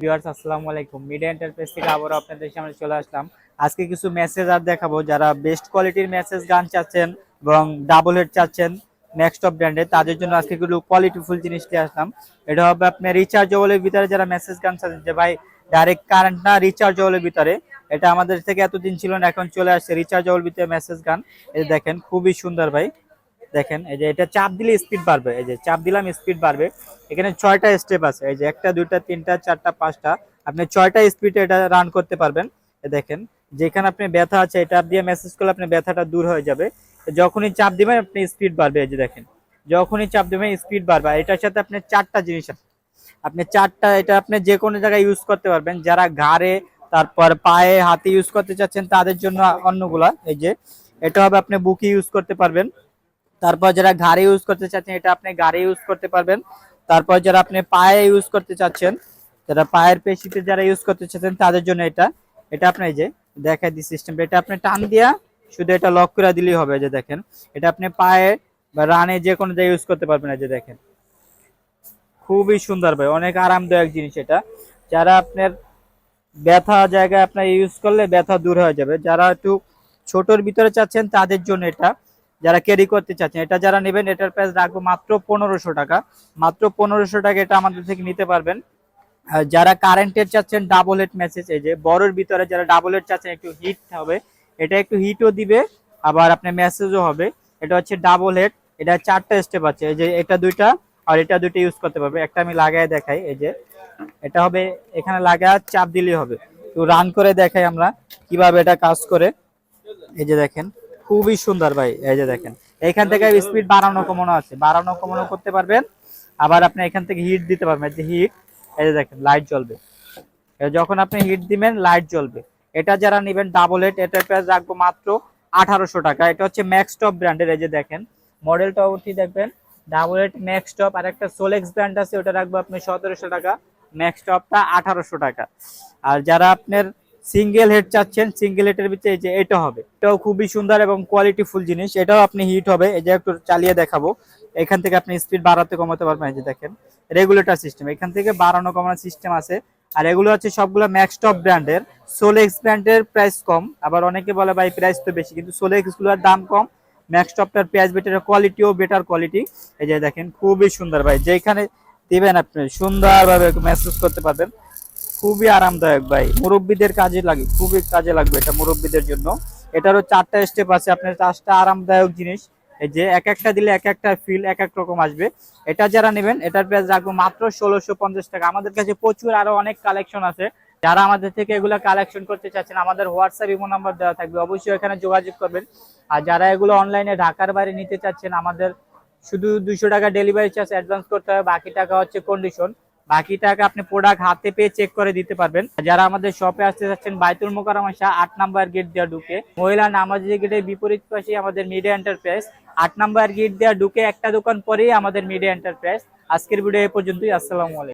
Viewers আসসালামু আলাইকুম। Media enterprise থেকে আবারও আপনাদের সামনে চলে আসলাম। আজকে কিছু মেসেজ আর দেখাবো, যারা বেস্ট কোয়ালিটির মেসেজ গান চাচ্ছেন এবং ডাবল হেড চাচ্ছেন নেক্সটপ ব্র্যান্ডে, তাদের জন্য আজকে একটু কোয়ালিটিফুল জিনিস নিয়ে আসলাম। এটা হবে আপনার রিচার্জেবলের ভিতরে, যারা মেসেজ গান চাচ্ছেন যে ভাই ডাইরেক্ট কারেন্ট না, রিচার্জেবলের ভিতরে। এটা আমাদের থেকে এতদিন ছিল না, এখন চলে আসছে রিচার্জেবল ভিতরে মেসেজ গান। এই দেখেন খুবই সুন্দর ভাই। দেখেন এই যে এটা চাপ দিলে স্পিড বাড়বে, এই যে চাপ দিলাম স্পিড বাড়বে। এখানে 6টা স্টেপ আছে, এই যে 1টা 2টা 3টা 4টা 5টা, আপনি 6টা স্পিডে এটা রান করতে পারবেন। দেখেন যেখানে আপনি ব্যথা আছে এটা দিয়ে মেসেজ করলে আপনি ব্যথাটা দূর হয়ে যাবে। যখনই চাপ দিবেন আপনি স্পিড বাড়বে, এই যে দেখেন যখনই চাপ দিবেন স্পিড বাড়বে। এটার সাথে আপনি 4টা জিনিস আছে, আপনি 4টা, এটা আপনি যে কোনো জায়গায় ইউজ করতে পারবেন। যারা ঘাড়ে তারপর পায়ে হাতে ইউজ করতে চাচ্ছেন তাদের জন্য অন্যগুলা, এই যে এটা হবে আপনি বুকে ইউজ করতে পারবেন। তারপর যারা ঘাড়ে ইউজ করতে চাচ্ছেন এটা আপনি ঘাড়ে ইউজ করতে পারবেন। তারপর যারা আপনি পায়ে ইউজ করতে চাচ্ছেন, যারা পায়ের পেশিতে যারা ইউজ করতে চাচ্ছেন তাদের জন্য এটা এটা আপনি এই যে দেখাই দি সিস্টেম, এটা আপনি টান দিয়া শুধু এটা লক করে দিলেই হবে। যে দেখেন এটা আপনি পায়ে বা রানে যে কোনো জায়গায় ইউজ করতে পারবেন। এই যে দেখেন খুবই সুন্দর ভাই, অনেক আরামদায়ক জিনিস এটা। যারা আপনার ব্যথা জায়গায় আপনার ইউজ করলে ব্যথা দূর হয়ে যাবে। যারা একটু ছোটর ভিতরে চাচ্ছেন তাদের জন্য এটা, যারা ক্যারি করতে চাচ্ছেন এটা যারা নেবেন, এটার প্রাইস রাখবো মাত্র 1500 টাকা। মাত্র 1500 টাকা এটা আমাদের থেকে নিতে পারবেন। আর যারা কারেন্টের চাচ্ছেন ডাবল হেড মেসেজ, এই যে বড়র ভিতরে যারা ডাবল হেড চাচ্ছেন একটু হিট হবে, এটা একটু হিটও দিবে আবার আপনার মেসেজও হবে। এটা হচ্ছে ডাবল হেড, এটা 4টা স্টেপ আছে, এই যে এটা 2টা আর এটা 2টা ইউজ করতে পারবে। একটা আমি লাগাই দেখাই, এই যে এটা হবে এখানে লাগা চাপ দিলেই হবে। তো রান করে দেখাই আমরা কিভাবে এটা কাজ করে। এই যে দেখেন খুবই সুন্দর ভাই, এই যে দেখেন এখান থেকে স্পিড বাড়ানো কমানো আছে, বাড়ানো কমানো করতে পারবেন। আবার আপনি এখান থেকে হিট দিতে পারবেন, এই যে হিট, এই যে দেখেন লাইট জ্বলবে, যখন আপনি হিট দিবেন লাইট জ্বলবে। এটা যারা নেবেন ডাবল হেড, এটার প্রাইস রাখবো মাত্র 1800 টাকা। এটা হচ্ছে ম্যাক্সটপ ব্র্যান্ডের, এই যে দেখেন মডেলটা উঠি দেখবেন ডাবল হেড ম্যাক্সটপ। আর একটা সোলেক্স ব্র্যান্ড আছে, ওটা রাখবো আপনি 1700 টাকা, ম্যাক্সটপটা 1800 টাকা। আর যারা আপনার সিঙ্গেল হেড চাচ্ছেন, সিঙ্গেল হেডের ভিতরে এই যে এটা হবে, এটাও খুবই সুন্দর এবং কোয়ালিটিফুল জিনিস। এটাও আপনি হিট হবে, এই যে একটু চালিয়ে দেখাবো। এখান থেকে আপনি স্পিড বাড়াতে কমাতে পারবেন। এই যে দেখেন রেগুলেটর সিস্টেম, এখান থেকে বাড়ানো কমানোর সিস্টেম আছে। আর এগুলো হচ্ছে সবগুলো ম্যাক্সটপ ব্র্যান্ডের। সোলেক্স ব্র্যান্ডের প্রাইস কম, আবার অনেকে বলে ভাই প্রাইস তো বেশি, কিন্তু সোলেক্স গুলোর দাম কম, ম্যাক্সটপটার প্রাইস বেটার, কোয়ালিটিও বেটার কোয়ালিটি। এই যে দেখেন খুবই সুন্দর ভাই, যেখানে দিবেন আপনি সুন্দরভাবে মেসেজ করতে পারবেন। খুবই আরামদায়ক ভাই, মুরব্বীদের কাজে লাগে, খুবই কাজে লাগবে এটা মুরব্বীদের জন্য। এটারও 4টা স্টেপ আছে, আপনার 4টা আরামদায়ক জিনিস। এই যে এক একটা দিলে এক একটা ফিল এক এক রকম আসবে। এটা যারা নেবেন এটার প্রাইস রাখবো মাত্র 1650 টাকা। আমাদের কাছে প্রচুর আরো অনেক কালেকশন আছে, যারা আমাদের থেকে এগুলো কালেকশন করতে চাচ্ছেন আমাদের হোয়াটসঅ্যাপ ইমো নাম্বার দেওয়া থাকবে, অবশ্যই এখানে যোগাযোগ করবেন। আর যারা এগুলো অনলাইনে ঢাকার বাইরে নিতে চাচ্ছেন, আমাদের শুধু 200 টাকা ডেলিভারি চার্জ অ্যাডভান্স করতে হবে, বাকি টাকা হচ্ছে কন্ডিশন। বাকি টাকা আপনি প্রোডাক্ট হাতে পেয়ে চেক করে দিতে পারবেন। যারা আমাদের শপে আসতে চাচ্ছেন, বাইতুল মোকাররমা 8 নাম্বার গেট দিয়ে ঢুকে মহিলা নামাজি গেটের বিপরীত পাশে আমাদের মিডিয়া এন্টারপ্রাইজ। 8 নাম্বার গেট দিয়ে ঢুকে একটা দোকান পরেই আমাদের মিডিয়া এন্টারপ্রাইজ। আজকের ভিডিও এ পর্যন্তই। আসসালামু আলাইকুম।